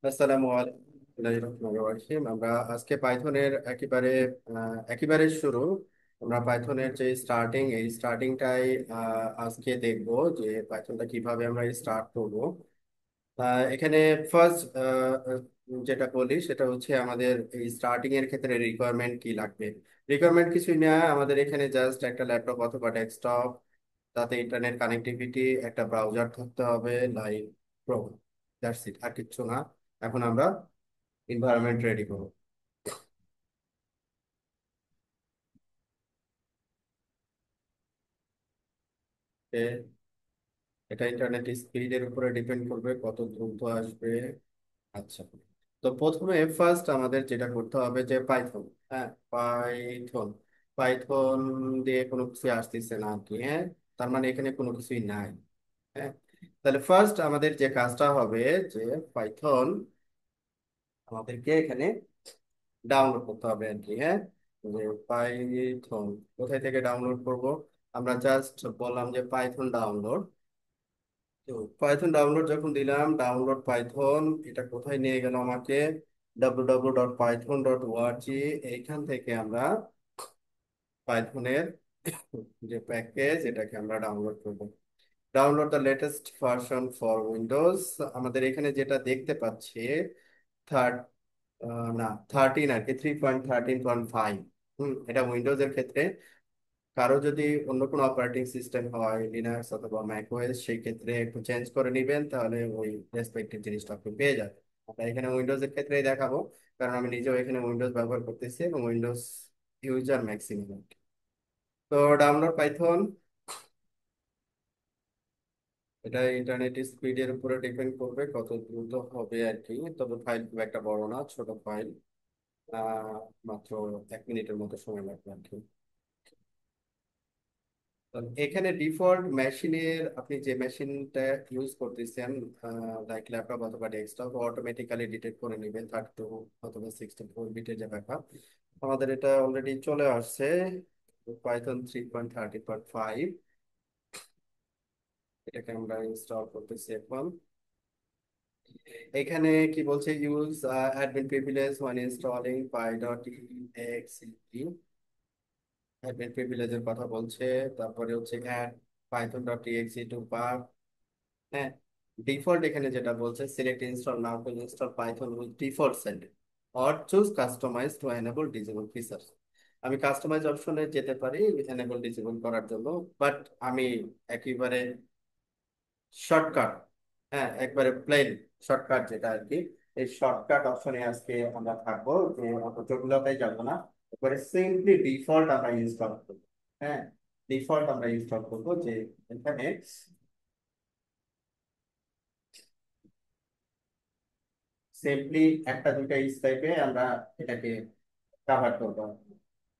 আসসালামু আলাইকুম। আমরা আজকে পাইথনের একেবারে শুরু। আমরা পাইথনের যে স্টার্টিং, এই স্টার্টিংটাই আজকে দেখব যে পাইথনটা কিভাবে আমরা স্টার্ট করব। এখানে ফার্স্ট যেটা বলি সেটা হচ্ছে আমাদের এই স্টার্টিং এর ক্ষেত্রে রিকোয়ারমেন্ট কি লাগবে। রিকোয়ারমেন্ট কিছুই না, আমাদের এখানে জাস্ট একটা ল্যাপটপ অথবা ডেস্কটপ, তাতে ইন্টারনেট কানেক্টিভিটি, একটা ব্রাউজার থাকতে হবে, লাইক ক্রোম। দ্যাটস ইট, আর কিচ্ছু না। এখন আমরা এনভায়রনমেন্ট রেডি করব। এ- এটা ইন্টারনেট স্পিডের উপরে ডিপেন্ড করবে কত দ্রুত আসবে। আচ্ছা, তো প্রথমে ফার্স্ট আমাদের যেটা করতে হবে যে পাইথন। হ্যাঁ, পাইথন। পাইথন দিয়ে কোনো কিছু আসতেছে না আর কি। হ্যাঁ, তার মানে এখানে কোনো কিছুই নাই। হ্যাঁ, তাহলে ফার্স্ট আমাদের যে কাজটা হবে যে পাইথন আমাদেরকে এখানে ডাউনলোড করতে হবে আর কি। হ্যাঁ, যে পাইথন কোথায় থেকে ডাউনলোড করব? আমরা জাস্ট বললাম যে পাইথন ডাউনলোড। তো পাইথন ডাউনলোড যখন দিলাম, ডাউনলোড পাইথন, এটা কোথায় নিয়ে গেল আমাকে? www.python.org। এইখান থেকে আমরা পাইথনের যে প্যাকেজ, এটাকে আমরা ডাউনলোড করব। Download the latest version for Windows. আমাদের এখানে যেটা দেখতে পাচ্ছি থার্ড না 13 আর কি, 3.13.5। এটা উইন্ডোজের ক্ষেত্রে। কারো যদি অন্য কোনো অপারেটিং সিস্টেম হয়, লিনাক্স অথবা ম্যাকওএস, সেই ক্ষেত্রে একটু চেঞ্জ করে নেবেন, তাহলে ওই রেসপেক্টিভ জিনিসটা আপনি পেয়ে যাবেন। আমরা এখানে উইন্ডোজের ক্ষেত্রেই দেখাবো, কারণ আমি নিজেও এখানে উইন্ডোজ ব্যবহার করতেছি এবং উইন্ডোজ ইউজার ম্যাক্সিমাম। তো ডাউনলোড পাইথন, এটা ইন্টারনেট স্পিডের উপরে ডিপেন্ড করবে কত দ্রুত হবে আর কি। তবে ফাইল খুব একটা বড় না, ছোট ফাইল। আহ মাত্র 1 মিনিটের মতো সময় লাগবে আর কি। তো এখানে ডিফল্ট মেশিনের, আপনি যে মেশিনটা ইউজ করতেছেন, লাইক ল্যাপটপ অথবা ডেস্কটপ, অটোমেটিক্যালি ডিটেক্ট করে নেবেন 32 অথবা 64 বিটের যে ব্যাকআপ। আমাদের এটা অলরেডি চলে আসছে, পাইথন 3.30.5। এটাকে আমরা ইনস্টল করতেছি এখন। এখানে কি বলছে? Use admin privilege when installing py.exe। Admin প্রিভিলেজের কথা বলছে। তারপরে হচ্ছে অ্যাড python.exe to path। হ্যাঁ, ডিফল্ট এখানে যেটা বলছে, select install now to install Python with default setting or choose customize to enable disable features. আমি কাস্টমাইজ অপশনে যেতে পারি এনেবল ডিসেবল করার জন্য, বাট আমি একেবারে শর্টকাট, হ্যাঁ একবারে প্লেন শর্টকাট যেটা আর কি, এই শর্টকাট অপশনে আজকে আমরা থাকবো, যে অত জটিলতায় যাবো না। একবারে সিম্পলি ডিফল্ট আমরা ইনস্টল করবো। হ্যাঁ, ডিফল্ট আমরা ইনস্টল করবো, যে এখানে সিম্পলি একটা দুইটা স্টেপে আমরা এটাকে কাভার করবো।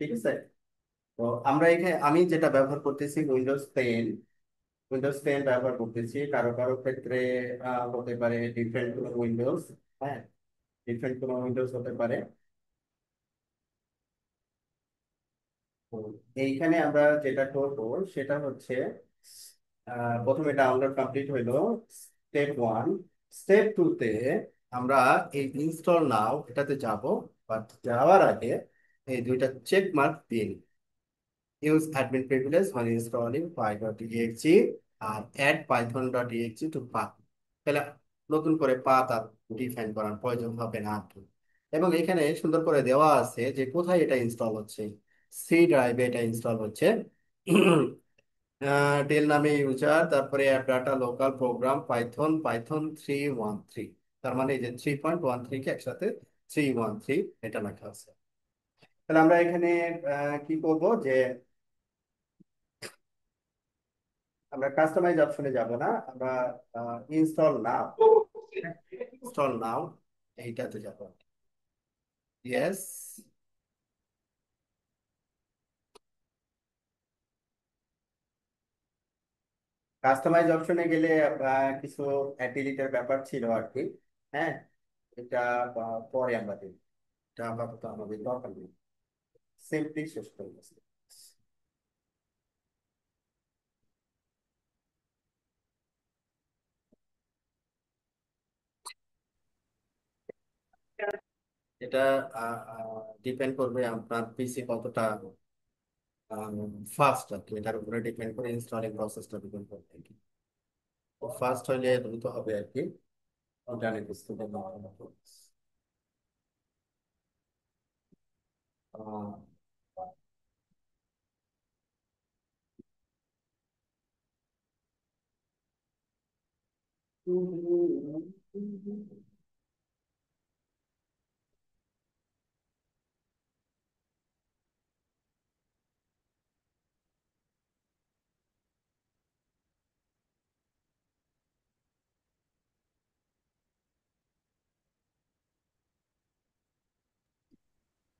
ঠিক আছে, তো আমরা এখানে আমি যেটা ব্যবহার করতেছি উইন্ডোজ টেন ব্যবহার করতেছি। কারো কারো ক্ষেত্রে হতে পারে ডিফারেন্ট কোনো উইন্ডোজ। হ্যাঁ, ডিফারেন্ট কোনো উইন্ডোজ হতে পারে। তো এইখানে আমরা যেটা করবো সেটা হচ্ছে, প্রথমে ডাউনলোড কমপ্লিট হইলো, স্টেপ 1। স্টেপ 2 তে আমরা এই ইনস্টল নাও এটাতে যাব, বাট যাওয়ার আগে এই দুইটা চেক মার্ক দিন। Use admin privilege when installing py.exe আর অ্যাড python.exe to path। তাহলে নতুন করে পাথ আর ডিফাইন করার প্রয়োজন হবে না আর কি। এবং এখানে সুন্দর করে দেওয়া আছে যে কোথায় এটা ইনস্টল হচ্ছে। সি ড্রাইভে এটা ইনস্টল হচ্ছে। ডেল নামে ইউজার, তারপরে app data local program Python Python 313। তার মানে এই যে 3.13 কে একসাথে 313 এটা লেখা আছে। তাহলে আমরা এখানে কি করব যে আমরা কাস্টমাইজ অপশনে যাব না, আমরা ইনস্টল নাও এইটাতে যাব। ইয়েস, কাস্টমাইজ অপশনে গেলে কিছু ডিলিটের ব্যাপার ছিল আর কি। হ্যাঁ, এটা পরে আমরা দেখব, এটা আপাতত আমাদের দরকার নেই। সিম্পলি শেষ করে গেছি। এটা ডিপেন্ড করবে আপনার পিসি কতটা ফাস্ট আর কি, এটার উপরে ডিপেন্ড করে ইনস্টলিং প্রসেসটা ডিপেন্ড করবে আর কি। ফাস্ট হইলে দ্রুত হবে আর কি ইন্টারনেট স্টুডেন্ট।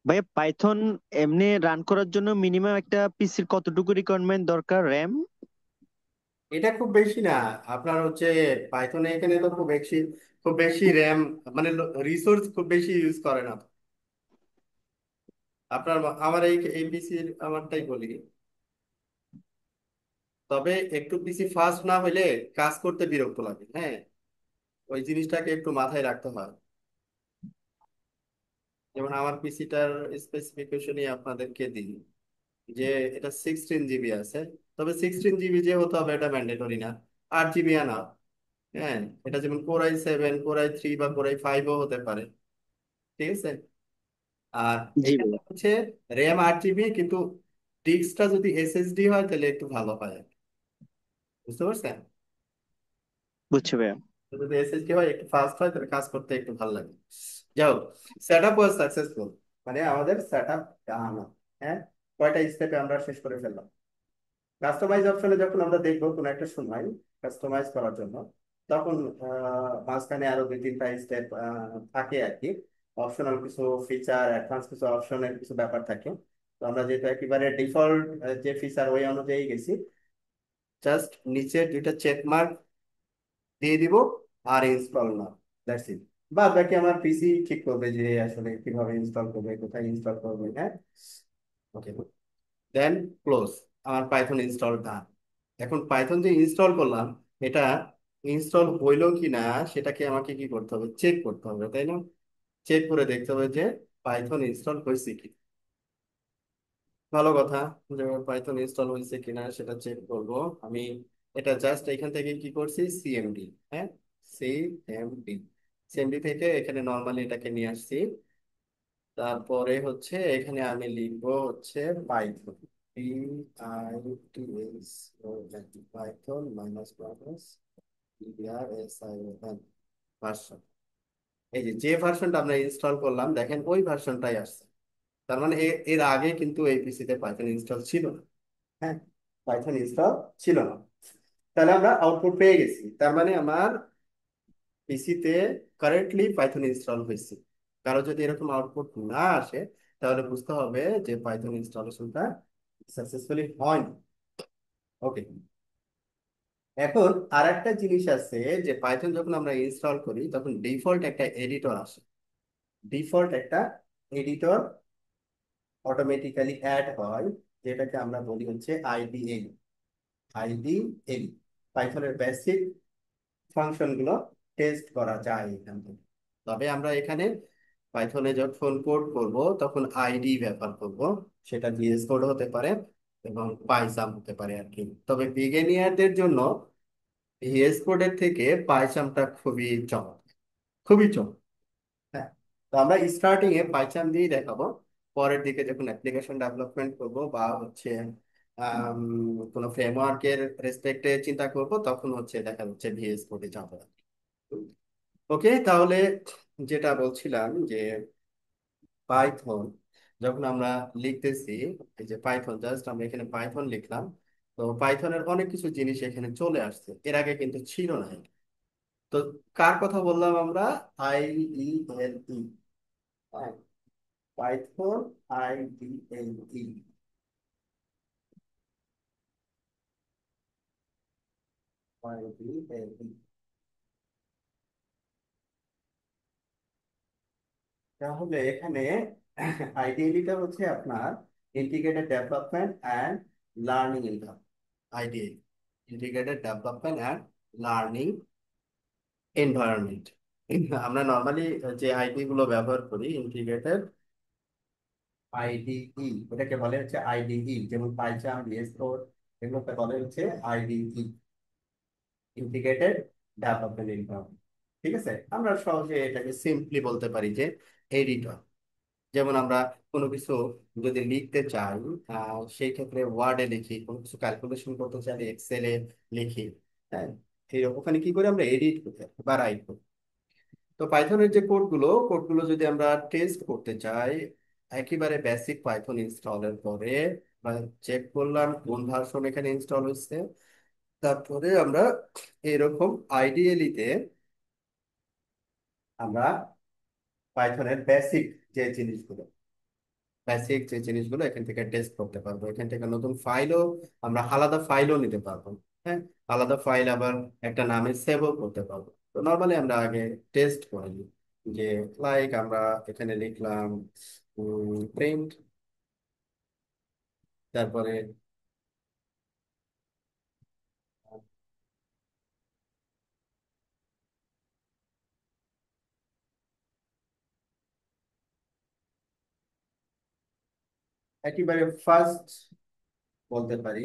ভাই পাইথন এমনি রান করার জন্য মিনিমাম একটা পিসির কতটুকু রিকোয়ারমেন্ট দরকার র্যাম? এটা খুব বেশি না আপনার হচ্ছে, পাইথনে এখানে তো খুব বেশি র্যাম, মানে রিসোর্স খুব বেশি ইউজ করে না। আপনার আমার এই পিসির আমারটাই বলি, তবে একটু পিসি ফাস্ট না হলে কাজ করতে বিরক্ত লাগে, হ্যাঁ, ওই জিনিসটাকে একটু মাথায় রাখতে হয়। যেমন আমার পিসিটার স্পেসিফিকেশনই আপনাদেরকে দিই, যে এটা 16 জিবি আছে, তবে 16 জিবি যে হতে হবে এটা ম্যান্ডেটরি না, 8 জিবি আনা। হ্যাঁ, এটা যেমন কোরাই 7, কোরাই 3 বা কোরাই 5ও হতে পারে, ঠিক আছে। আর জি এটা ভাই। হচ্ছে র্যাম 8 জিবি, কিন্তু ডিস্কটা যদি এসএসডি হয় তাহলে একটু ভালো হয় আর কি। বুঝতে পারছেন? বুঝছি ভাইয়া। যদি এসএসডি হয় একটু ফাস্ট হয় তাহলে কাজ করতে একটু ভালো লাগে। যাও, সেট আপ ওয়াজ সাকসেসফুল, মানে আমাদের সেট আপ ডান। হ্যাঁ, কয়টা স্টেপে আমরা শেষ করে ফেললাম। কাস্টমাইজ অপশনে যখন আমরা দেখবো কোনো একটা সময় কাস্টমাইজ করার জন্য, তখন মাঝখানে আরো 2-3টা স্টেপ থাকে আর কি। অপশনাল কিছু ফিচার, অ্যাডভান্স কিছু অপশনের কিছু ব্যাপার থাকে। তো আমরা যেহেতু একেবারে ডিফল্ট যে ফিচার ওই অনুযায়ী গেছি, জাস্ট নিচে 2টা চেক মার্ক দিয়ে দিব, আর ইনস্টল না, দ্যাটস ইট। বাদ বাকি আমার পিসি ঠিক করবে যে আসলে কিভাবে ইনস্টল করবে, কোথায় ইনস্টল করবে। হ্যাঁ, ওকে, দেন ক্লোজ। আমার পাইথন ইনস্টল ডান। এখন পাইথন যে ইনস্টল করলাম, এটা ইনস্টল হইলো কি না সেটাকে আমাকে কি করতে হবে, চেক করতে হবে, তাই না? চেক করে দেখতে হবে যে পাইথন ইনস্টল হয়েছে কি। ভালো কথা, যে পাইথন ইনস্টল হয়েছে কিনা সেটা চেক করব আমি। এটা জাস্ট এখান থেকে কি করছি, সিএমডি। হ্যাঁ, সিএমডি, সিএমডি থেকে এখানে নর্মালি এটাকে নিয়ে আসছি। তারপরে হচ্ছে এখানে আমি লিখবো হচ্ছে Python, P I T S, Python minus minus R S I N version. এই যে যে ভার্সনটা আমরা ইনস্টল করলাম দেখেন ওই ভার্সনটাই আসছে। তার মানে এর আগে কিন্তু এই পিসিতে পাইথন ইনস্টল ছিল না। হ্যাঁ, পাইথন ইনস্টল ছিল না। তাহলে আমরা আউটপুট পেয়ে গেছি, তার মানে আমার পিসিতে কারেন্টলি পাইথন ইনস্টল হয়েছে। কারো যদি এরকম আউটপুট না আসে, তাহলে বুঝতে হবে যে পাইথন ইনস্টলেশনটা সাকসেসফুলি হয়নি। ওকে, এখন আর একটা জিনিস আছে, যে পাইথন যখন আমরা ইনস্টল করি তখন ডিফল্ট একটা এডিটর আসে। ডিফল্ট একটা এডিটর অটোমেটিক্যালি অ্যাড হয়, যেটাকে আমরা বলি হচ্ছে আইডিএল। আইডিএল পাইথনের বেসিক ফাংশন গুলো টেস্ট করা যায় এখান থেকে। তবে আমরা এখানে পাইথনে যখন কোড করব তখন আইডি ব্যবহার করব, সেটা ভিএস কোড হতে পারে এবং পাইসাম হতে পারে আর কি। তবে বিগিনিয়ারদের জন্য ভিএস কোডের থেকে পাইসামটা খুবই চমৎকার, খুবই চমৎকার। হ্যাঁ, তো আমরা স্টার্টিং এ পাইথন দিয়ে দেখাবো, পরের দিকে যখন অ্যাপ্লিকেশন ডেভেলপমেন্ট করব বা হচ্ছে আম, কোনো ফ্রেমওয়ার্কের রেসপেক্টে চিন্তা করব, তখন হচ্ছে দেখা যাচ্ছে ভিএস কোডে যাবো। ওকে, তাহলে যেটা বলছিলাম যে পাইথন যখন আমরা লিখতেছি, এই যে পাইথন জাস্ট আমরা এখানে পাইথন লিখলাম, তো পাইথনের অনেক কিছু জিনিস এখানে চলে আসছে, এর আগে কিন্তু ছিল না। তো কার কথা বললাম আমরা, আইডিএলই, পাইথন আইডিএলই, আইডিএলই। তাহলে এখানে আইডিএলইটা হচ্ছে আপনার integrated development and learning integrated development and learning environment. আমরা নর্মালি যে আইডি গুলো ব্যবহার করি ইন্টিগ্রেটেড আইডিই, এটাকে বলে হচ্ছে আইডিই, যেমন পাইচাম, ভিএস কোড, এগুলোকে বলে হচ্ছে আইডিই, ইন্টিগ্রেটেড ডেভেলপমেন্ট এনভায়রনমেন্ট। ঠিক আছে, আমরা সহজে এটাকে সিম্পলি বলতে পারি যে এডিটর। যেমন আমরা কোনো কিছু যদি লিখতে চাই, সেই ক্ষেত্রে ওয়ার্ডে লিখি, কোনো কিছু ক্যালকুলেশন করতে চাইলে এক্সেলে লিখি। হ্যাঁ, ওখানে কি করে আমরা এডিট করতে বা রাইট করি। তো পাইথনের যে কোডগুলো যদি আমরা টেস্ট করতে চাই, একেবারে বেসিক পাইথন ইনস্টলের পরে চেক করলাম কোন ভার্সন এখানে ইনস্টল হচ্ছে, তারপরে আমরা এরকম আইডিএলিতে আমরা পাইথনের বেসিক যে জিনিসগুলো এখান থেকে টেস্ট করতে পারবো। এখান থেকে নতুন ফাইলও, আমরা আলাদা ফাইলও নিতে পারবো। হ্যাঁ, আলাদা ফাইল আবার একটা নামে সেভও করতে পারবো। তো নর্মালি আমরা আগে টেস্ট করে নিই যে, লাইক আমরা এখানে লিখলাম প্রিন্ট, তারপরে একেবারে ফার্স্ট বলতে পারি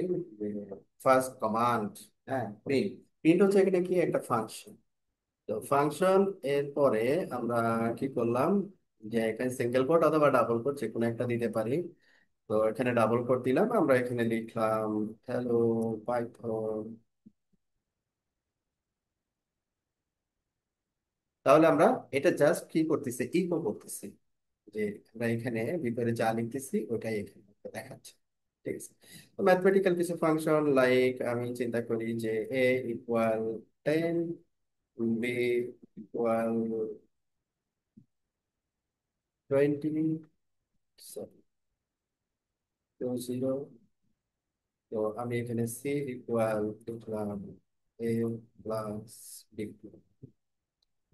ফার্স্ট কমান্ড, হ্যাঁ প্রিন্ট। প্রিন্ট হচ্ছে এখানে কি একটা ফাংশন। তো ফাংশন এর পরে আমরা কি করলাম, যে এখানে সিঙ্গেল কোট অথবা ডাবল কোট যে কোনো একটা দিতে পারি। তো এখানে ডাবল কোট দিলাম, আমরা এখানে লিখলাম হ্যালো পাইথন। তাহলে আমরা এটা জাস্ট কি করতেছি, ইকো করতেছি, যে আমরা এখানে ভিতরে যা লিখতেছি ওটাই এখানে দেখাচ্ছে। ঠিক আছে, তো ম্যাথমেটিক্যাল কিছু ফাংশন, লাইক আমি চিন্তা করি যে এ ইকুয়াল 10, বি ইকুয়াল 20, সরি 20। তো আমি এখানে সি ইকুয়াল লিখলাম এ প্লাস বি।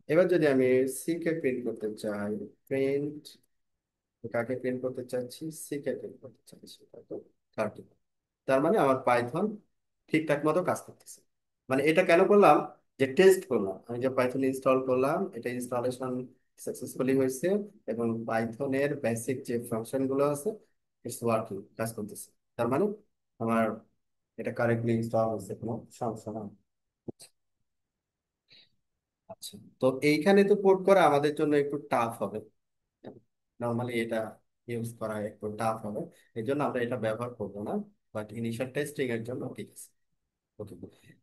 এবার যদি আমি সি কে প্রিন্ট করতে চাই, প্রিন্ট, কাকে প্রিন্ট করতে চাচ্ছি, সি কে প্রিন্ট করতে চাচ্ছি, তো 30। তার মানে আমার পাইথন ঠিকঠাক মতো কাজ করতেছে। মানে এটা কেন করলাম, যে টেস্ট করলাম, আমি যে পাইথন ইনস্টল করলাম এটা ইনস্টলেশন সাকসেসফুলি হয়েছে, এবং পাইথনের বেসিক যে ফাংশন গুলো আছে ইটস ওয়ার্কিং, কাজ করতেছে। তার মানে আমার এটা কারেক্টলি ইনস্টল হয়েছে, কোনো সমস্যা না। আচ্ছা, তো এইখানে তো কোড করা আমাদের জন্য একটু টাফ হবে, নর্মালি এটা ইউজ করা একটু টাফ হবে, এই জন্য আমরা এটা ব্যবহার করবো না। বাট ইনিশিয়াল টেস্টিং এর জন্য ঠিক আছে। ওকে,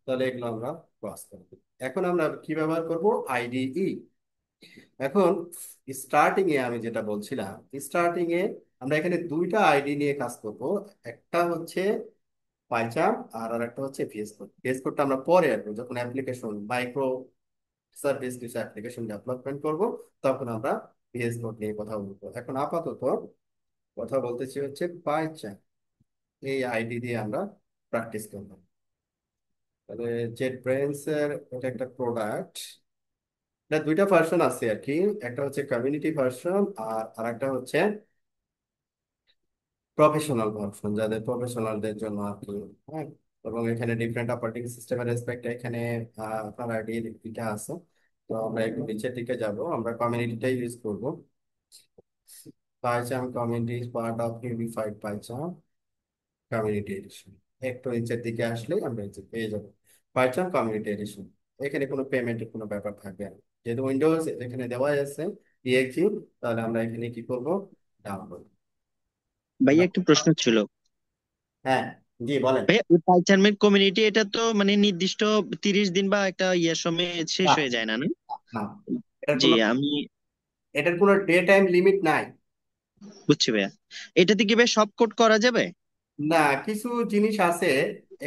তাহলে এগুলো আমরা ক্রস করবো। এখন আমরা কি ব্যবহার করব, আইডিই। এখন স্টার্টিং এ আমি যেটা বলছিলাম, স্টার্টিং এ আমরা এখানে দুইটা আইডি নিয়ে কাজ করব। একটা হচ্ছে পাইচাম, আর আরেকটা হচ্ছে ভিএস কোড। ভিএস কোডটা আমরা পরে আসবো, যখন অ্যাপ্লিকেশন মাইক্রো সার্ভিস কিছু অ্যাপ্লিকেশন ডেভেলপমেন্ট করব, তখন আমরা ভিএস কোড নিয়ে কথা বলবো। এখন আপাতত কথা বলতেছি হচ্ছে পাইচাম, এই আইডি দিয়ে আমরা প্র্যাকটিস করবো। তাহলে জেট ব্রেনস এর এটা একটা প্রোডাক্ট, এটা দুইটা ভার্সন আছে আর কি। একটা হচ্ছে কমিউনিটি ভার্সন, আর আরেকটা হচ্ছে প্রফেশনাল ভার্সন, যাদের প্রফেশনালদের জন্য আর কি। হ্যাঁ, এবং এখানে ডিফারেন্ট অপারেটিং সিস্টেমের রেসপেক্ট এখানে আপনার আইডি এটা আছে। তো আমরা একটু নিচের দিকে যাব, আমরা কমিউনিটিটাই ইউজ করব। PyCharm community is part of unified PyCharm community edition. একটু নিচের দিকে আসলে আমরা এই যে পেয়ে যাবো পাইথন কমিউনিটি এডিশন। এখানে কোনো পেমেন্টের কোনো ব্যাপার থাকবে না, যেহেতু উইন্ডোজ এখানে দেওয়া আছে ইএক্সি। তাহলে আমরা এখানে কি করব, ডাউনলোড। ভাইয়া একটা প্রশ্ন ছিল। হ্যাঁ, জি বলেন। ভাইয়া ওই পাইথনের কমিউনিটি এটা তো মানে নির্দিষ্ট 30 দিন বা একটা ইয়ের সময় শেষ না, হয়ে যায় না, না? না, এটার জি, কোনো আমি এটার কোনো ডে টাইম লিমিট নাই। বুঝছি ভাইয়া। এটাতে কি ভাই সব কোড করা যাবে? না, কিছু জিনিস আছে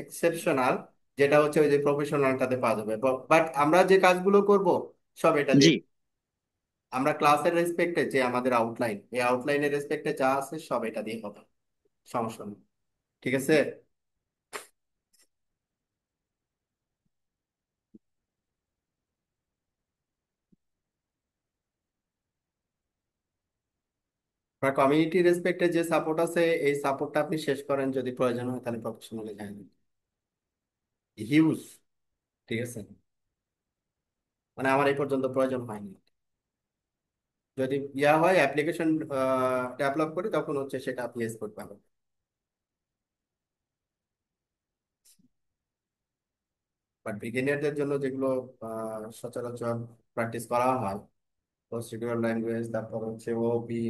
এক্সেপশনাল, যেটা হচ্ছে ওই যে প্রফেশনালটাতে পাওয়া যাবে। বাট আমরা যে কাজগুলো করব সব এটা জি। দিয়ে, আমরা ক্লাসের রেসপেক্টে যে আমাদের আউটলাইন, এই আউটলাইনের রেসপেক্টে যা আছে সব এটা দিয়ে হবে, সমস্যা নেই। ঠিক আছে, আপনার কমিউনিটি রেসপেক্টে যে সাপোর্ট আছে এই সাপোর্টটা আপনি শেষ করেন, যদি প্রয়োজন হয় তাহলে প্রফেশনালে যান, হিউজ। ঠিক আছে। মানে আমার এই পর্যন্ত প্রয়োজন হয়নি। যদি ইয়া হয় অ্যাপ্লিকেশন ডেভেলপ করি তখন হচ্ছে সেটা পিএস করতে হবে। বাট বিগিনারদের জন্য যেগুলো সচরাচর প্র্যাকটিস করা হয়, প্রসিডিউরাল ল্যাঙ্গুয়েজ, তারপর হচ্ছে ওপি,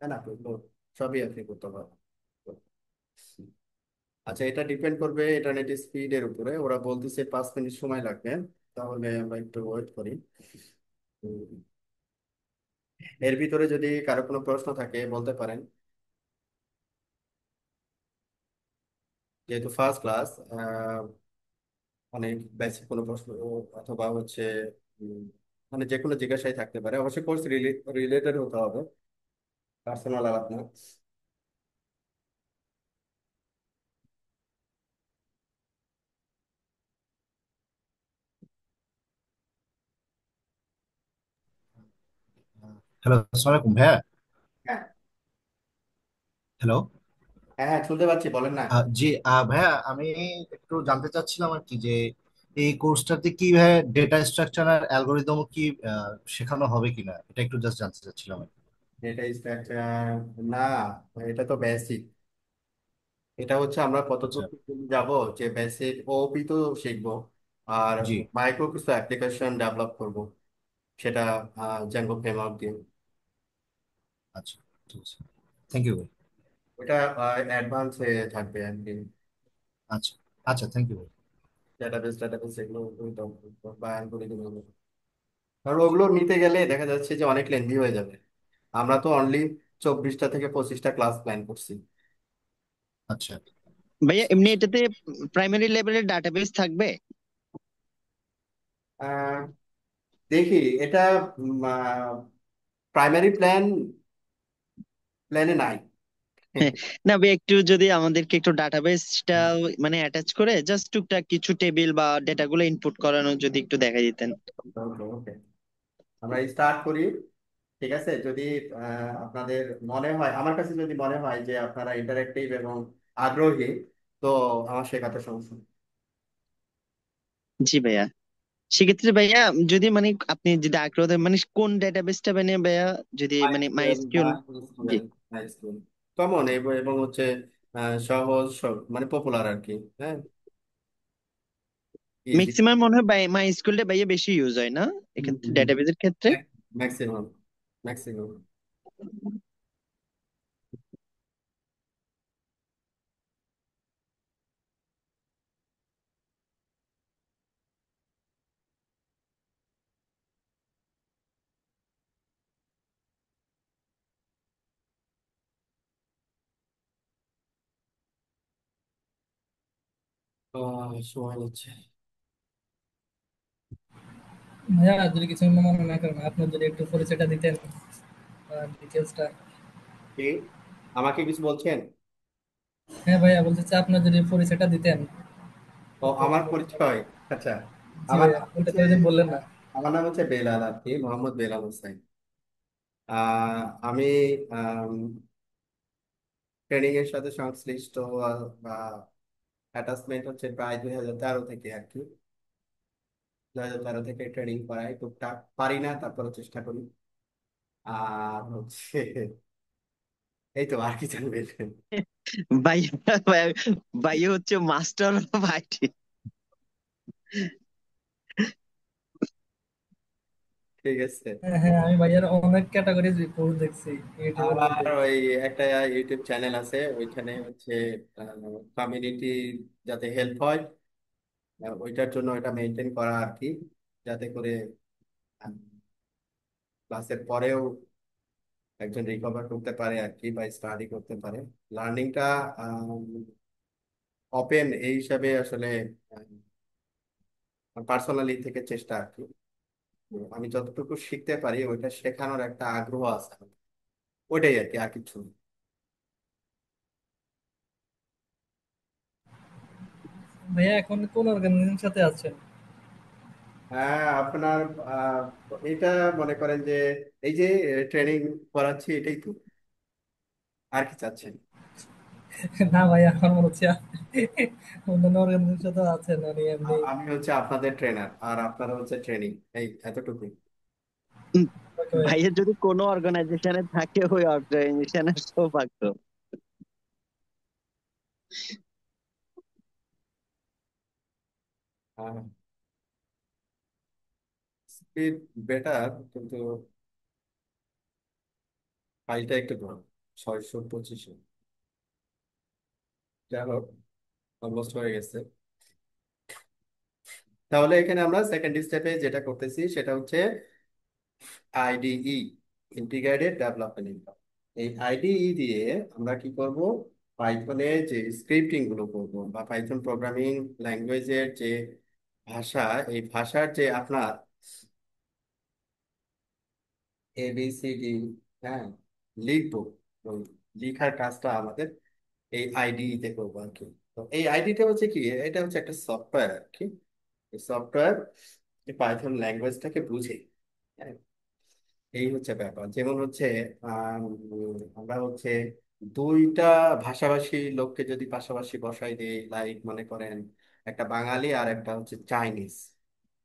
তাই না, এগুলো সবই আপনি করতে পারবেন। আচ্ছা, এটা ডিপেন্ড করবে ইন্টারনেট স্পিডের উপরে। ওরা বলতেছে 5 মিনিট সময় লাগবে, তাহলে আমরা একটু ওয়েট করি। উম, এর ভিতরে যদি কারো কোনো প্রশ্ন থাকে বলতে পারেন। যেহেতু ফার্স্ট ক্লাস, অনেক বেসিক কোনো প্রশ্ন অথবা হচ্ছে উম, মানে যে কোনো জিজ্ঞাসাই থাকতে পারে, অবশ্যই কোর্স রিলেটেড হতে হবে, পার্সোনাল আলাপ না। হ্যালো, আসসালামু আলাইকুম ভাইয়া। হ্যাঁ, হ্যালো। হ্যাঁ, হ্যাঁ, শুনতে পাচ্ছি, বলেন না। জি, ভাইয়া আমি একটু জানতে চাচ্ছিলাম আর কি যে এই কোর্সটাতে কি ভাইয়া ডেটা স্ট্রাকচার আর অ্যালগোরিদম কি শেখানো হবে কিনা, এটা একটু জাস্ট জানতে চাচ্ছিলাম আর কি। এটা স্ট্রাকচার না, এটা তো বেসিক। এটা হচ্ছে আমরা আচ্ছা। কতটুকু যাব, যে বেসিক ওপি তো শিখবো, আর জি। মাইক্রো কিছু অ্যাপ্লিকেশন ডেভেলপ করব, সেটা জ্যাঙ্গো ফ্রেমওয়ার্ক দিয়ে। আচ্ছা, ঠিক আছে। থ্যাংক ইউ ভাই। ওটা অ্যাডভান্স হয়ে থাকবে আর কি। আচ্ছা। আচ্ছা, থ্যাংক ইউ ভাই। ডেটাবেস এগুলো ওইটা বা অ্যালগোরিদম এগুলো। কারণ ওগুলো নিতে গেলে দেখা যাচ্ছে যে অনেক লেন্দি হয়ে যাবে। আমরা তো অনলি 24টা থেকে 25টা ক্লাস প্ল্যান করছি। আচ্ছা ভাইয়া, এমনি এটাতে প্রাইমারি লেভেলের ডাটাবেস থাকবে? আহ, দেখি এটা প্রাইমারি প্ল্যানে নাই। হ্যাঁ, না ভাই, একটু যদি আমাদেরকে একটু ডাটাবেসটা মানে অ্যাটাচ করে জাস্ট টুকটাক কিছু টেবিল বা ডেটাগুলো ইনপুট করানো যদি একটু দেখা দিতেন। ওকে, ওকে, আমরা স্টার্ট করি। ঠিক আছে, যদি আপনাদের মনে হয়, আমার কাছে যদি মনে হয় যে আপনারা ইন্টারেক্টিভ এবং আগ্রহী, তো আমার শেখাতে সমস্যা নেই। জি ভাইয়া, সেক্ষেত্রে ভাইয়া যদি মানে আপনি যদি আগ্রহ দেন, মানে কোন ডেটাবেসটা মানে ভাইয়া, যদি মানে মাই মাইস্কুয়েল বা এসকিউএল? জি। এসকিউএল, মাইস্কুয়েল কমন এবং হচ্ছে সহজ, মানে পপুলার আর কি। হ্যাঁ, ইজি। ম্যাক্সিমাম মনে হয় মাই এসকিউএলটা ভাইয়া বেশি ইউজ হয় না এক্ষেত্রে, ডেটাবেসের ক্ষেত্রে? Maximum, maximum. সময় হচ্ছে। ভাইয়া, যদি কিছু মনে না করেন, আপনার যদি একটু পরিচয়টা দিতেন, ডিটেলসটা। কি, আমাকে কিছু বলছেন? হ্যাঁ ভাইয়া, বলতে চাই আপনার যদি পরিচয়টা দিতেন ও, একটু আমার বলতে পারবেন। পরিচয়? আচ্ছা, জি আমার ভাইয়া, নাম ওটা তো হচ্ছে ওই দিন বললেন না। আমার নাম হচ্ছে বেলাল আর কি, মোহাম্মদ বেলাল হোসেন। আমি ট্রেনিং এর সাথে সংশ্লিষ্ট, বা অ্যাটাচমেন্ট হচ্ছে প্রায় 2013 থেকে আর কি। 2013 থেকে ট্রেনিং করাই, টুকটাক পারি না, তারপরে চেষ্টা করি। আর হচ্ছে এই তো, আর কি জানবেন? ভাইয়া ভাইয়া ভাইয়া হচ্ছে মাস্টার অফ আইটি। ঠিক আছে। হ্যাঁ হ্যাঁ, আমি ভাইয়ার অনেক ক্যাটাগরিজ পোস্ট দেখছি ইউটিউবের আমার মধ্যে। ওই একটা ইউটিউব চ্যানেল আছে, ওইখানে হচ্ছে কমিউনিটি যাতে হেল্প হয়, ওইটার জন্য এটা মেনটেন করা আর কি, যাতে করে ক্লাসের পরেও একজন রিকভার করতে পারে আর কি, বা স্টাডি করতে পারে। লার্নিংটা ওপেন, এই হিসাবে আসলে পার্সোনালি থেকে চেষ্টা আর কি। আমি যতটুকু শিখতে পারি ওইটা শেখানোর একটা আগ্রহ আছে আমার। ওইটাই আর কি, আর কিছু না। ভাইয়া, এখন কোন অর্গানাইজেশনের সাথে আছেন? হ্যাঁ, আপনার আহ, এটা মনে করেন যে এই যে ট্রেনিং করাচ্ছি, এটাই তো, আর কি চাচ্ছেন? না ভাই, আমার মনে হচ্ছে অন্যান্য অর্গানাইজেশন সাথে আছেন উনি এমনি। আমি হচ্ছে আপনাদের ট্রেনার আর আপনারা হচ্ছে ট্রেনিং, এই এতটুকুই। উম, ওকে ভাই। ভাইয়ের যদি কোনো অর্গানাইজেশনে থাকে ওই অর্গানাইজেশনের সৌভাগ্য। স্পিড বেটার, কিন্তু ফাইলটা একটু বড়, 625। যাই হোক, অলমোস্ট হয়ে গেছে। তাহলে এখানে আমরা সেকেন্ড স্টেপে যেটা করতেছি সেটা হচ্ছে আইডিই, ইন্টিগ্রেটেড ডেভেলপমেন্ট এনভায়রনমেন্ট। এই আইডিই দিয়ে আমরা কি করব, পাইথনে যে স্ক্রিপ্টিং গুলো করব বা পাইথন প্রোগ্রামিং ল্যাঙ্গুয়েজের যে ভাষা, এই ভাষার যে আপনার ABCD, হ্যাঁ, লিখবো, ওই লিখার কাজটা আমাদের এই আইডিই তে করবো আর কি। তো এই আইডিটা হচ্ছে কি, এটা হচ্ছে একটা সফটওয়্যার আর কি। এই সফটওয়্যার পাইথন ল্যাঙ্গুয়েজটাকে বুঝে। হ্যাঁ, এই হচ্ছে ব্যাপার। যেমন হচ্ছে আমরা হচ্ছে দুইটা ভাষাভাষী লোককে যদি পাশাপাশি বসাই দিই, লাইক মনে করেন একটা বাঙালি আর একটা হচ্ছে চাইনিজ।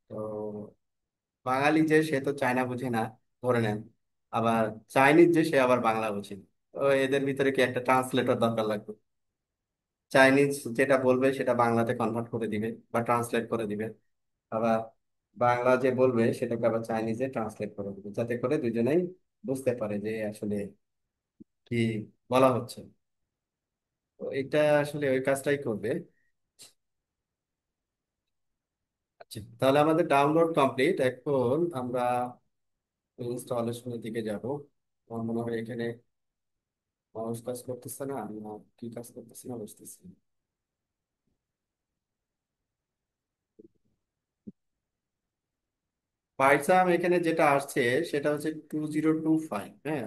তো বাঙালি যে সে তো চায়না বুঝে না, ধরে নেন, আবার চাইনিজ যে সে আবার বাংলা বুঝে না। তো এদের ভিতরে কি একটা ট্রান্সলেটর দরকার লাগবে। চাইনিজ যেটা বলবে সেটা বাংলাতে কনভার্ট করে দিবে বা ট্রান্সলেট করে দিবে, আবার বাংলা যে বলবে সেটাকে আবার চাইনিজে ট্রান্সলেট করে দিবে, যাতে করে দুজনেই বুঝতে পারে যে আসলে কি বলা হচ্ছে। তো এটা আসলে ওই কাজটাই করবে। আচ্ছা, তাহলে আমাদের ডাউনলোড কমপ্লিট। এখন আমরা ইনস্টলেশনের দিকে যাব। আমার মনে হয় এখানে মাউস কাজ করতেছে না, না কি কাজ করতেছে না বুঝতেছি না। পাইথন এখানে যেটা আসছে সেটা হচ্ছে 2025, হ্যাঁ,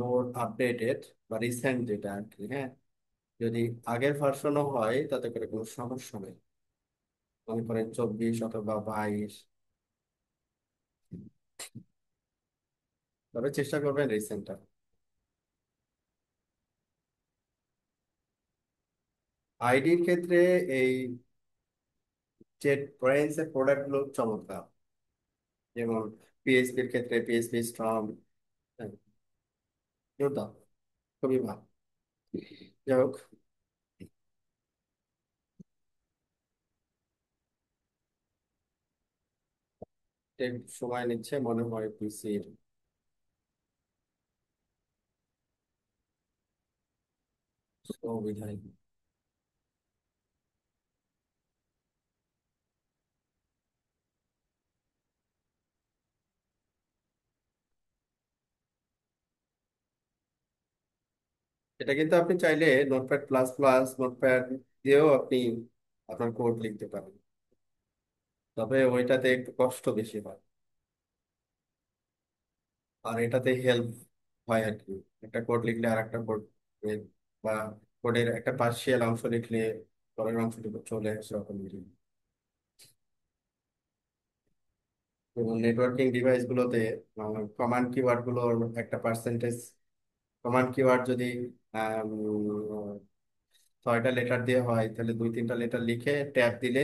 মোর আপডেটেড বা রিসেন্ট যেটা আর কি। হ্যাঁ, যদি আগের ভার্সনও হয় তাতে করে কোনো সমস্যা নেই, মনে করেন 24 অথবা 22, তবে চেষ্টা করবেন রিসেন্টটা। আইডির ক্ষেত্রে এই জেট ব্রেইনস এর প্রোডাক্ট গুলো চমৎকার। যেমন পিএইচপির ক্ষেত্রে পিএইচপি স্ট্রং, দুর্দান্ত, খুবই ভালো। যাই হোক, একটু সময় নিচ্ছে মনে হয় পিসির সুবিধায়। এটা কিন্তু আপনি চাইলে নোটপ্যাড প্লাস প্লাস, নোটপ্যাড দিয়েও আপনি আপনার কোড লিখতে পারেন, তবে ওইটাতে একটু কষ্ট বেশি হয়। আর এটাতে হেল্প হয় আর কি, একটা কোড লিখলে আর একটা কোড, বা কোডের একটা পার্শিয়াল অংশ লিখলে পরের অংশটুকু চলে আসে অটোমেটিক। এবং নেটওয়ার্কিং ডিভাইস গুলোতে কমান্ড কিওয়ার্ড গুলোর একটা পার্সেন্টেজ, কমান্ড কিওয়ার্ড যদি আম, 6টা লেটার দিয়ে হয় তাহলে 2-3টা লেটার লিখে ট্যাব দিলে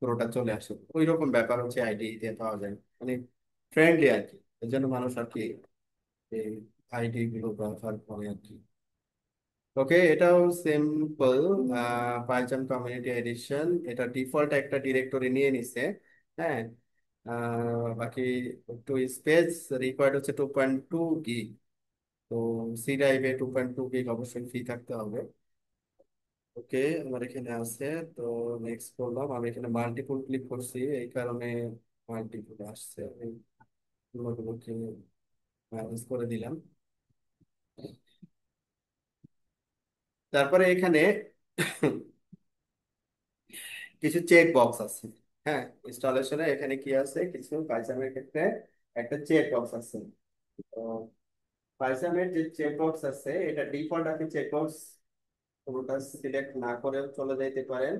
পুরোটা চলে আসে। ওই রকম ব্যাপার হচ্ছে আইডি দিয়ে পাওয়া যায়, মানে ফ্রেন্ডলি আর কি। এই জন্য মানুষ আর কি এই আইডি গুলো ব্যবহার করে আর কি। ওকে, এটাও সিম্পল। পাইথন কমিউনিটি এডিশন, এটা ডিফল্ট একটা ডিরেক্টরি নিয়ে নিছে। হ্যাঁ, বাকি একটু স্পেস রিকোয়ার্ড হচ্ছে 2.2 গিগ। তো সি ড্রাইভে 2.2 গিগ অবশ্যই ফ্রি থাকতে হবে। ওকে, আমার এখানে আছে। তো নেক্সট করলাম, আমি এখানে মাল্টিপল ক্লিক করছি এই কারণে মাল্টিপল আসছে। আমি গুলোকে ম্যানেজ করে দিলাম। তারপরে এখানে কিছু চেক বক্স আছে। হ্যাঁ, ইনস্টলেশনে এখানে কি আছে, কিছু পাইথনের ক্ষেত্রে একটা চেক বক্স আছে। তো পাইথনের যে চেক বক্স আছে এটা ডিফল্ট, আপনি চেক বক্স পুরোটা সিলেক্ট না করেও চলে যেতে পারেন,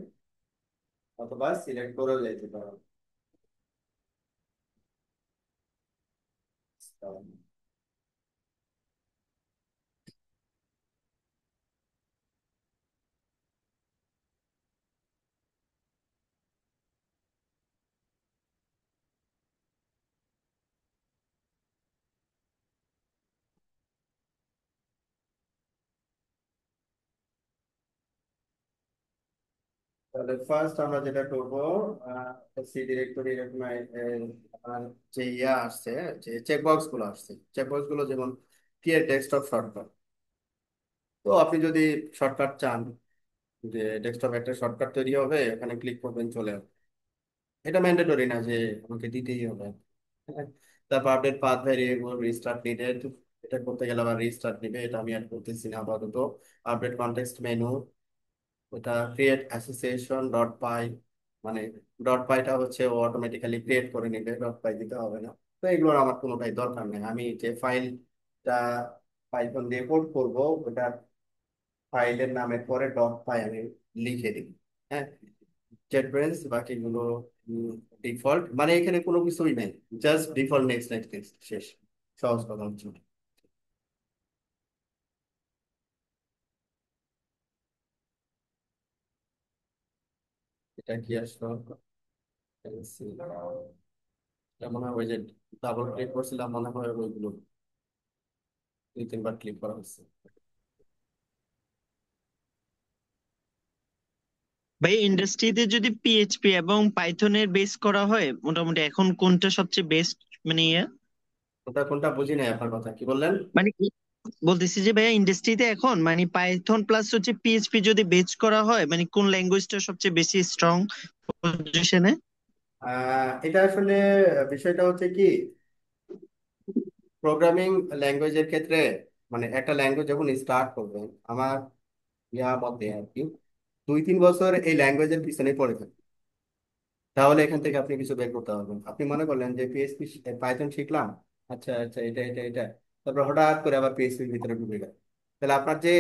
অথবা সিলেক্ট করেও যেতে পারেন। তো তাহলে ফার্স্ট আমরা যেটা করব, সি ডিরেক্টরি এরকম আমার যে ইয়া আসছে, যে চেকবক্স গুলো আসছে, চেকবক্স গুলো যেমন ক্রিয়েট ডেস্কটপ শর্টকাট। তো আপনি যদি শর্টকাট চান, যে ডেস্কটপ একটা শর্টকাট তৈরি হবে, এখানে ক্লিক করবেন চলে আসবে। এটা ম্যান্ডেটরি না যে আমাকে দিতেই হবে। হ্যাঁ। তারপর update path variable restart needed, এটা করতে গেলে আবার রিস্টার্ট নিবে, এটা আমি আর করতেছি না আপাতত। আপডেট কনটেক্সট মেনু, ওটা ক্রিয়েট অ্যাসোসিয়েশন ডট পাই, মানে ডট পাইটা হচ্ছে ও অটোমেটিক্যালি ক্রিয়েট করে নিবে, ডট পাই দিতে হবে না। তো এগুলোর আমার কোনোটাই দরকার নেই। আমি যে ফাইলটা পাইথন দিয়ে কোড করবো, ওটা ফাইলের নামের পরে ডট পাই আমি লিখে দিই। হ্যাঁ। জেটব্রেন্স বাকিগুলো ডিফল্ট, মানে এখানে কোনো কিছুই নেই, just default next next next শেষ। সহজ কথা হচ্ছে ওটা। এটা কি আসলো? এটা মনে হয় ওই যে ডাবল ক্লিক করছিলাম, মনে হয় ওইগুলো 2-3 বার ক্লিক করা হচ্ছে। ভাই ইন্ডাস্ট্রিতে যদি পিএইচপি এবং পাইথনের বেস করা হয়, মোটামুটি এখন কোনটা সবচেয়ে বেস্ট? মানে ওটা কোনটা বুঝি নাই, আপনার কথা কি বললেন? মানে বলতেছি যে ভাইয়া ইন্ডাস্ট্রিতে এখন মানে পাইথন প্লাস হচ্ছে পিএইচপি যদি বেচ করা হয়, মানে কোন ল্যাঙ্গুয়েজটা সবচেয়ে বেশি স্ট্রং পজিশনে? এটা আসলে বিষয়টা হচ্ছে কি, প্রোগ্রামিং ল্যাঙ্গুয়েজের ক্ষেত্রে, মানে একটা ল্যাঙ্গুয়েজ যখন স্টার্ট করবেন, আমার ইয়া মতে আর কি, 2-3 বছর এই ল্যাঙ্গুয়েজের পিছনে পড়ে থাকে। তাহলে এখান থেকে আপনি কিছু বের করতে পারবেন। আপনি মনে করলেন যে পিএইচপি পাইথন শিখলাম, আচ্ছা আচ্ছা এটা এটা এটা, তারপর হঠাৎ করে আবার পিএইচপির ভিতরে ঢুকে গেল, তাহলে আপনার যে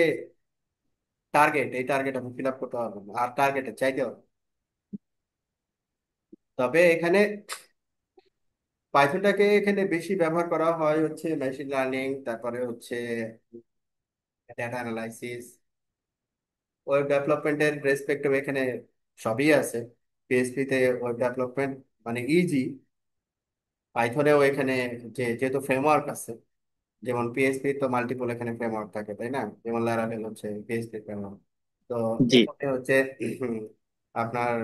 টার্গেট, এই টার্গেট আপনি ফিল আপ করতে পারবেন না, আর টার্গেটে চাইতে হবে। তবে এখানে পাইথনটাকে এখানে বেশি ব্যবহার করা হয় হচ্ছে মেশিন লার্নিং, তারপরে হচ্ছে ডেটা অ্যানালাইসিস, ওয়েব ডেভেলপমেন্টের রেসপেক্টিভ এখানে সবই আছে। পিএইচপি তে ওয়েব ডেভেলপমেন্ট মানে ইজি, পাইথনেও এখানে যেহেতু ফ্রেমওয়ার্ক আছে, যেমন পিএইচপি তো মাল্টিপল এখানে ফ্রেমওয়ার্ক থাকে, তাই না? যেমন ল্যারাভেল হচ্ছে পিএইচপি ফ্রেমওয়ার্ক। তো জি। এখানে হচ্ছে উম, আপনার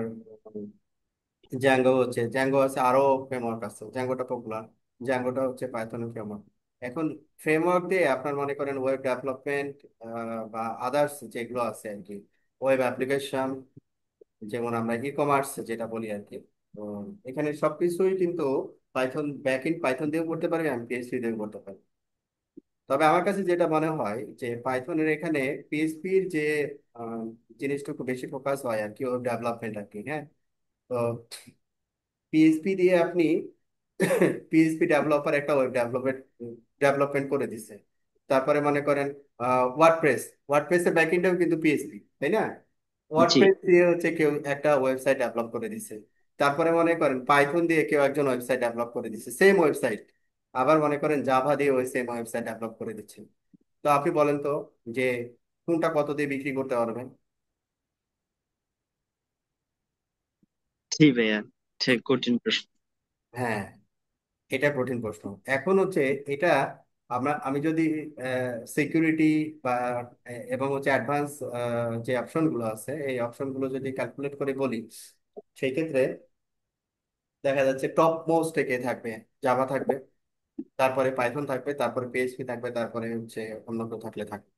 জ্যাঙ্গো হচ্ছে, জ্যাঙ্গো আছে, আরো ফ্রেমওয়ার্ক আছে, জ্যাঙ্গোটা পপুলার, জ্যাঙ্গোটা হচ্ছে পাইথনের ফ্রেমওয়ার্ক। এখন ফ্রেমওয়ার্ক দিয়ে আপনার মনে করেন ওয়েব ডেভেলপমেন্ট বা আদার্স যেগুলো আছে আর কি, ওয়েব অ্যাপ্লিকেশন, যেমন আমরা ই কমার্স যেটা বলি আর কি, তো এখানে সবকিছুই কিন্তু পাইথন, ব্যাক এন্ড পাইথন দিয়েও করতে পারি, আমি পিএইচপি দিয়েও করতে পারি। তবে আমার কাছে যেটা মনে হয় যে পাইথনের এখানে পিএইচপির যে আহ, জিনিসটুকু বেশি ফোকাস হয় আর কি, ওয়েব ডেভেলপমেন্ট আর কি। হ্যাঁ। তো পিএইচপি দিয়ে আপনি পিএইচপি ডেভেলপার একটা ওয়েব ডেভেলপমেন্ট ডেভেলপমেন্ট করে দিছে। তারপরে মনে করেন ওয়ার্ডপ্রেস, ওয়ার্ডপ্রেসের ব্যাকএন্ডেও কিন্তু পিএইচপি, তাই না? জি। ওয়ার্ডপ্রেস দিয়ে হচ্ছে কেউ একটা ওয়েবসাইট ডেভেলপ করে দিছে। তারপরে মনে করেন পাইথন দিয়ে কেউ একজন ওয়েবসাইট ডেভেলপ করে দিছে, সেম ওয়েবসাইট। আবার মনে করেন জাভা দিয়ে ওই সেম ওয়েবসাইট ডেভেলপ করে দিচ্ছে। তো আপনি বলেন তো যে কোনটা কত দিয়ে বিক্রি করতে পারবেন? জি ভাইয়া, ঠিক কঠিন প্রশ্ন। হ্যাঁ, এটা কঠিন প্রশ্ন। এখন হচ্ছে এটা, আমি যদি সিকিউরিটি বা এবং হচ্ছে অ্যাডভান্স যে অপশনগুলো আছে, এই অপশনগুলো যদি ক্যালকুলেট করে বলি, সেই ক্ষেত্রে দেখা যাচ্ছে টপ মোস্ট কে থাকবে, জাভা থাকবে, তারপরে পাইথন থাকবে, তারপরে পিএইচপি থাকবে, তারপরে হচ্ছে অন্য কেউ থাকলে থাকবে।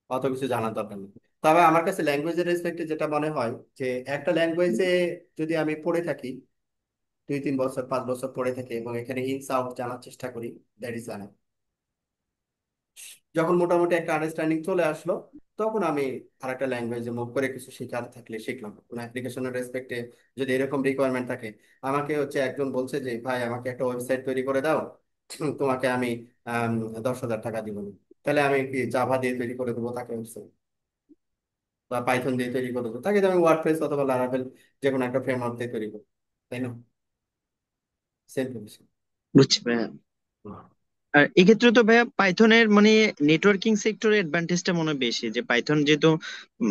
অত কিছু জানার দরকার নেই। তবে আমার কাছে ল্যাঙ্গুয়েজের রেসপেক্টে যেটা মনে হয়, যে একটা ল্যাঙ্গুয়েজে যদি আমি পড়ে থাকি 2-3 বছর 5 বছর পড়ে থাকি এবং এখানে ইনস আউট জানার চেষ্টা করি, দ্যাট ইজ, যখন মোটামুটি একটা আন্ডারস্ট্যান্ডিং চলে আসলো, তখন আমি আরেকটা ল্যাঙ্গুয়েজে মুভ করে কিছু শেখার থাকলে শিখলাম। কোনো অ্যাপ্লিকেশনের রেসপেক্টে যদি এরকম রিকোয়ারমেন্ট থাকে, আমাকে হচ্ছে একজন বলছে যে ভাই আমাকে একটা ওয়েবসাইট তৈরি করে দাও, তোমাকে আমি 10,000 টাকা দিব, তাহলে আমি কি জাভা দিয়ে তৈরি করে দেবো তাকে ওয়েবসাইট, বা পাইথন দিয়ে তৈরি করে দেবো তাকে? তো আমি ওয়ার্ডপ্রেস অথবা লারাভেল যে কোনো একটা ফ্রেমওয়ার্ক দিয়ে তৈরি করবো, তাই না? সেম জিনিস। বুঝছি ভাইয়া। আর এক্ষেত্রে তো ভাইয়া পাইথনের মানে নেটওয়ার্কিং সেক্টরের অ্যাডভান্টেজটা মনে হয় বেশি, যে পাইথন যেহেতু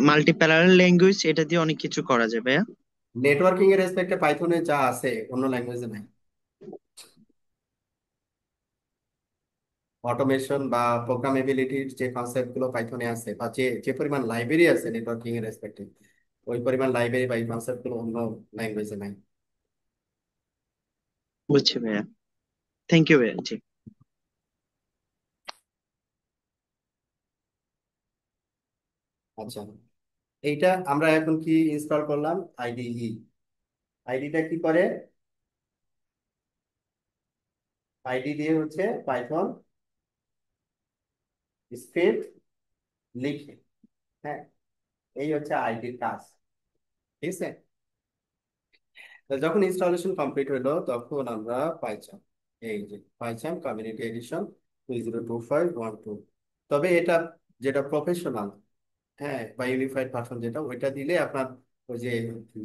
মাল্টি প্যারালাল ল্যাঙ্গুয়েজ, এটা দিয়ে অনেক কিছু করা যায় ভাইয়া। নেটওয়ার্কিং এর রেসপেক্টে পাইথনে যা আছে অন্য ল্যাঙ্গুয়েজে নাই। অটোমেশন বা প্রোগ্রামেবিলিটির যে কনসেপ্ট গুলো পাইথনে আছে, বা যে যে পরিমাণ লাইব্রেরি আছে নেটওয়ার্কিং এর রেসপেক্টে, ওই পরিমাণ লাইব্রেরি বা কনসেপ্ট কোনো অন্য ল্যাঙ্গুয়েজে নাই। বুঝছি ভাইয়া। থ্যাংক ইউ ভাইয়া। জি। আচ্ছা, এইটা আমরা এখন কি ইনস্টল করলাম? আইডিই। আইডিটা কি করে? আইডি দিয়ে হচ্ছে পাইথন স্ক্রিপ্ট লিখে। হ্যাঁ, এই হচ্ছে আইডির কাজ। ঠিক আছে। তো যখন ইনস্টলেশন কমপ্লিট হলো তখন আমরা পাইছাম, এই যে পাইছাম কমিউনিটি এডিশন 202512। তবে এটা যেটা প্রফেশনাল, হ্যাঁ, বা ইউনিফাইড ভার্সন যেটা, ওইটা দিলে আপনার ওই যে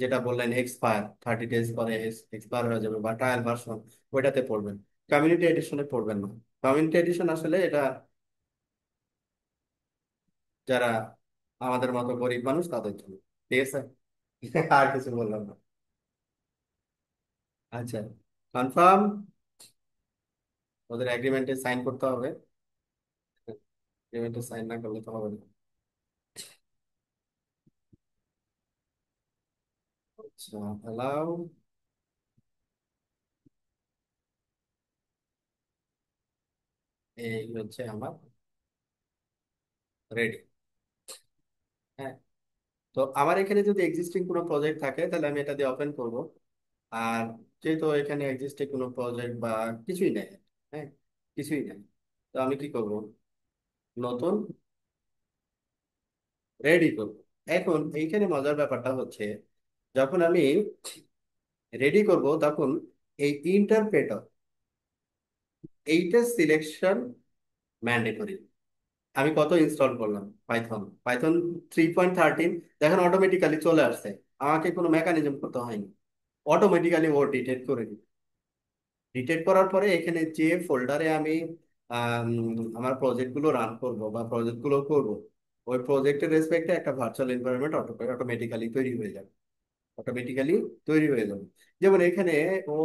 যেটা বললেন এক্সপায়ার 30 ডেজ পরে এক্সপায়ার হয়ে যাবে, বা ট্রায়াল ভার্সন, ওইটাতে পড়বেন। কমিউনিটি এডিশনে পড়বেন না। কমিউনিটি এডিশন আসলে এটা যারা আমাদের মতো গরিব মানুষ তাদের জন্য। ঠিক আছে। আর কিছু বললাম না। আচ্ছা, কনফার্ম। ওদের এগ্রিমেন্টে সাইন করতে হবে। এগ্রিমেন্টে সাইন না করলে তো হবে না। আচ্ছা, অ্যালাউ। এই হচ্ছে আমার রেডি। হ্যাঁ, তো আমার এখানে যদি এক্সিস্টিং কোনো প্রজেক্ট থাকে তাহলে আমি এটা দিয়ে ওপেন করব। আর যেহেতু এখানে এক্সিস্টিং কোনো প্রজেক্ট বা কিছুই নেই, হ্যাঁ, কিছুই নেই, তো আমি কি করব? নতুন রেডি করব। এখন এইখানে মজার ব্যাপারটা হচ্ছে, যখন আমি রেডি করব তখন এই ইন্টারপ্রেটার, এইটা সিলেকশন ম্যান্ডেটরি। আমি কত ইনস্টল করলাম? Python, Python 3.13। দেখেন অটোমেটিক্যালি চলে আসছে, আমাকে কোনো মেকানিজম করতে হয়নি, অটোমেটিক্যালি ও ডিটেক্ট করে দিবে। ডিটেক্ট করার পরে এখানে যে ফোল্ডারে আমি আমার প্রজেক্টগুলো রান করব বা প্রজেক্টগুলো করব, ওই প্রজেক্টের রেসপেক্টে একটা ভার্চুয়াল এনভায়রনমেন্ট অটোমেটিক্যালি তৈরি হয়ে যাবে। অটোমেটিক্যালি তৈরি হয়ে যাবে। যেমন এখানে ও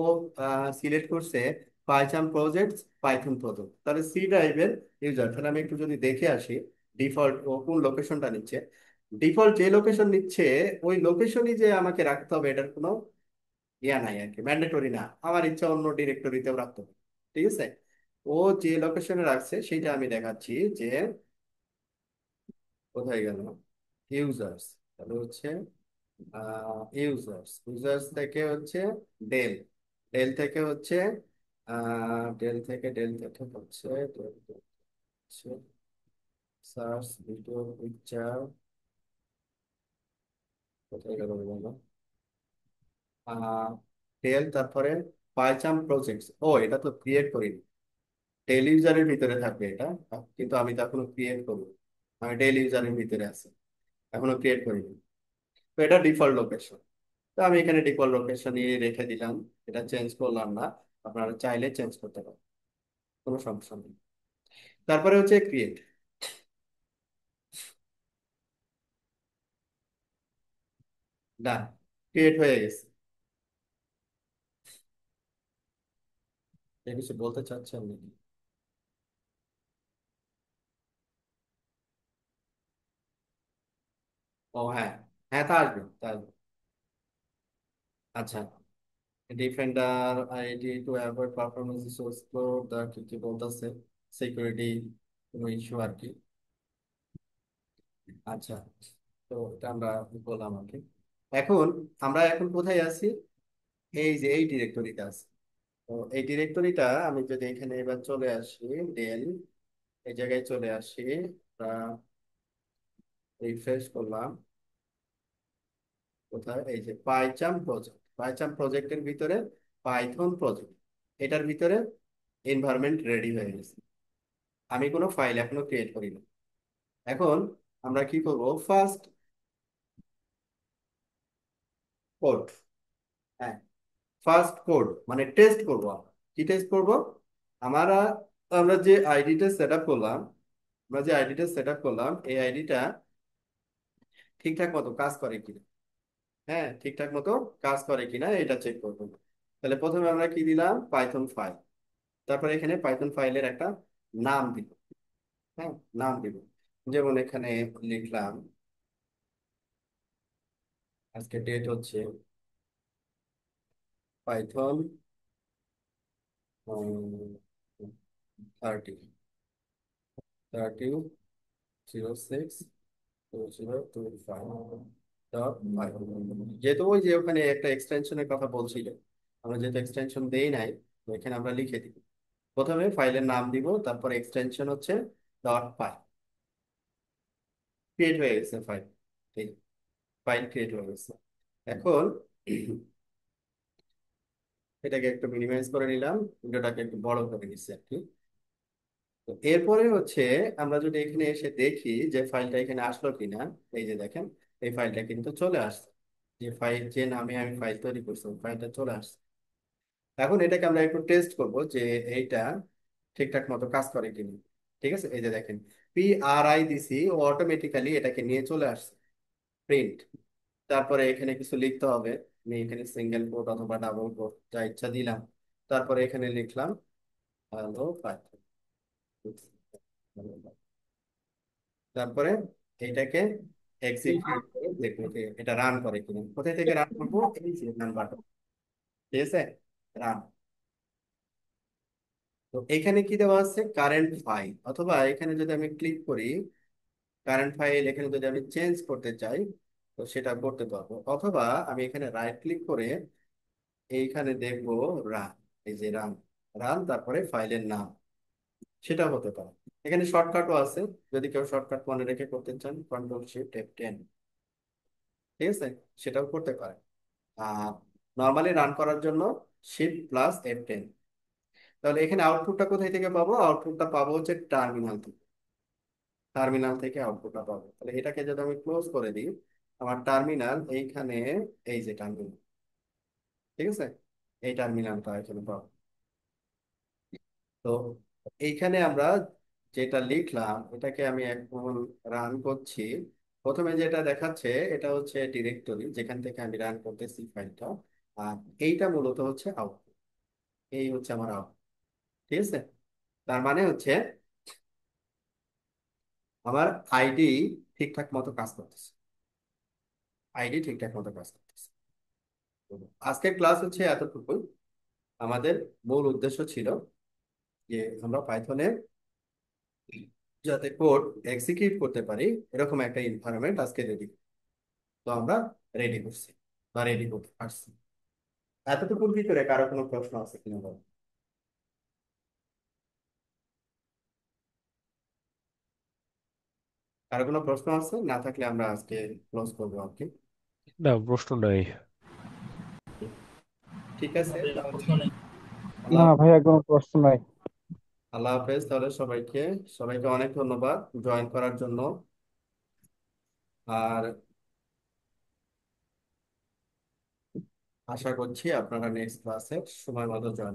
সিলেক্ট করছে পাইথন প্রজেক্ট, পাইথন প্রজেক্ট, তাহলে সি ড্রাইভের ইউজার। তাহলে আমি একটু যদি দেখে আসি ডিফল্ট ও কোন লোকেশনটা নিচ্ছে। ডিফল্ট যে লোকেশন নিচ্ছে ওই লোকেশনই যে আমাকে রাখতে হবে এটার কোনো ইয়া নাই আর কি, ম্যান্ডেটরি না। আমার ইচ্ছা অন্য ডিরেক্টরিতেও রাখতে হবে। ঠিক আছে। ও যে লোকেশনে রাখছে সেটা আমি দেখাচ্ছি, যে কোথায় গেল ইউজার্স, তাহলে হচ্ছে ইউজার্স, ইউজার্স থেকে হচ্ছে ডেল, ডেল থেকে হচ্ছে ডেল থেকে হচ্ছে সার্চ ভিডিও পিকচার, কোথায় গেল বলো? ডেল, তারপরে পাইচাম প্রজেক্টস। ও, এটা তো ক্রিয়েট করিনি। ডেল ইউজারের ভিতরে থাকবে এটা, কিন্তু আমি তো এখনো ক্রিয়েট করবো। আমি ডেল ইউজারের ভিতরে আছি, এখনো ক্রিয়েট করিনি। তো এটা ডিফল্ট লোকেশন, তো আমি এখানে ডিফল্ট লোকেশনই রেখে দিলাম। এটা চেঞ্জ করলাম না, আপনারা চাইলে চেঞ্জ করতে পারেন, কোনো সমস্যা নেই। তারপরে হচ্ছে ক্রিয়েট। ডান, ক্রিয়েট হয়ে গেছে। এ কিছু বলতে চাচ্ছেন নাকি? ও হ্যাঁ, হ্যাঁ, তা আসবে, তা আসবে। আচ্ছা, defender ID to avoid performance source code, দা কি কি বলতেছে, সিকিউরিটি কোনো ইস্যু আর কি। আচ্ছা, তো এটা আমরা বললাম আর কি। এখন আমরা এখন কোথায় আছি? এই যে এই ডিরেক্টরিতে আছি। তো এই ডিরেক্টরিটা আমি যদি এখানে এবার চলে আসি, ডেল, এই জায়গায় চলে আসি, রিফ্রেশ করলাম, কোথায়? এই যে পাইচাম প্রজেক্ট, পাইচাম প্রজেক্টের ভিতরে পাইথন প্রজেক্ট, এটার ভিতরে এনভায়রনমেন্ট রেডি হয়ে গেছে। আমি কোনো ফাইল এখনো ক্রিয়েট করিনি। এখন আমরা কি করব? ফার্স্ট কোড, হ্যাঁ, ফার্স্ট কোড মানে টেস্ট করব। আমরা কি টেস্ট করব? আমরা আমরা যে আইডিটা সেট আপ করলাম, আমরা যে আইডিটা সেট আপ করলাম, এই আইডিটা ঠিকঠাক মতো কাজ করে কিনা। হ্যাঁ, ঠিকঠাক মতো কাজ করে কিনা এটা চেক করবো। তাহলে প্রথমে আমরা কি দিলাম? Python file. তারপরে এখানে পাইথন ফাইলের একটা নাম দিব। হ্যাঁ, নাম দিব। যেমন এখানে লিখলাম আজকে ডেট হচ্ছে পাইথন 30/06/2025. যেহেতু ওই যে ওখানে একটা এক্সটেনশনের কথা বলছিল, আমরা যেহেতু এক্সটেনশন দেই নাই, তো এখানে আমরা লিখে দিব। প্রথমে ফাইলের নাম দিব, তারপর এক্সটেনশন হচ্ছে .py। ক্রিয়েট হয়ে গেছে ফাইল, এই ফাইল ক্রিয়েট হয়ে গেছে। এখন এটাকে একটু মিনিমাইজ করে নিলাম, ভিডিওটাকে একটু বড় করে নিচ্ছি আর কি। তো এরপরে হচ্ছে আমরা যদি এখানে এসে দেখি যে ফাইলটা এখানে আসলো কিনা। এই যে দেখেন, এই ফাইলটা কিন্তু চলে আসছে। যে ফাইল, যে নামে আমি ফাইল তৈরি করছি, ফাইলটা চলে আসছে। এখন এটাকে আমরা একটু টেস্ট করব যে এইটা ঠিকঠাক মতো কাজ করে কিনা। ঠিক আছে, এই যে দেখেন, PRI দিছি, ও অটোমেটিক্যালি এটাকে নিয়ে চলে আসছে। প্রিন্ট, তারপরে এখানে কিছু লিখতে হবে। আমি এখানে সিঙ্গেল কোট অথবা ডাবল কোট যা ইচ্ছা দিলাম। তারপরে এখানে লিখলাম হ্যালো পাইথন। তারপরে এটাকে এক্সিকিউট করে দেখবো যে এটা রান করে কিনা। কোথায় থেকে রান করবো? এই যে রান বাটন, ঠিক আছে, রান। তো এখানে কি দেওয়া আছে? Current file. অথবা এখানে যদি আমি ক্লিক করি কারেন্ট ফাইল, এখানে যদি আমি চেঞ্জ করতে চাই তো সেটা করতে পারবো। অথবা আমি এখানে রাইট ক্লিক করে এইখানে দেখবো রান, এই যে রান, রান তারপরে ফাইলের নাম, সেটা হতে পারে। এখানে শর্টকাটও আছে, যদি কেউ শর্টকাট মনে রেখে করতে চান, Ctrl+Shift+F10, ঠিক আছে, সেটাও করতে পারে। আর নর্মালি রান করার জন্য Shift+F10। তাহলে এখানে আউটপুটটা কোথায় থেকে পাবো? আউটপুটটা পাবো হচ্ছে টার্মিনাল থেকে। টার্মিনাল থেকে আউটপুটটা পাবো। তাহলে এটাকে যদি আমি ক্লোজ করে দিই, আমার টার্মিনাল এইখানে, এই যে টার্মিনাল, ঠিক আছে, এই টার্মিনালটা এখানে পাবো। তো এইখানে আমরা যেটা লিখলাম এটাকে আমি এখন রান করছি। প্রথমে যেটা দেখাচ্ছে এটা হচ্ছে ডিরেক্টরি, যেখান থেকে আমি রান করতেছি ফাইলটা। আর এইটা মূলত হচ্ছে আউটপুট, এই হচ্ছে আমার আউটপুট, ঠিক আছে। তার মানে হচ্ছে আমার আইডি ঠিকঠাক মতো কাজ করতেছে, আইডি ঠিকঠাক মতো কাজ করতেছে। তো আজকের ক্লাস হচ্ছে এতটুকুই। আমাদের মূল উদ্দেশ্য ছিল যে আমরা পাইথনে যাতে কোড এক্সিকিউট করতে পারি এরকম একটা এনভায়রনমেন্ট আজকে রেডি, তো আমরা রেডি করছি বা রেডি করতে পারছি। এতটুকুর ভিতরে কারো কোনো প্রশ্ন আছে কিনা বলো? কারো কোনো প্রশ্ন আছে? না থাকলে আমরা আজকে ক্লোজ করবো আর কি। না, প্রশ্ন নাই। ঠিক আছে তাহলে, প্রশ্ন নেই। আল্লাহ না ভাইয়া, কোনো প্রশ্ন নাই। আল্লাহ হাফেজ। তাহলে সবাইকে, সবাইকে অনেক ধন্যবাদ জয়েন করার জন্য। আর আশা করছি আপনারা নেক্সট ক্লাসে সময় মতো জয়েন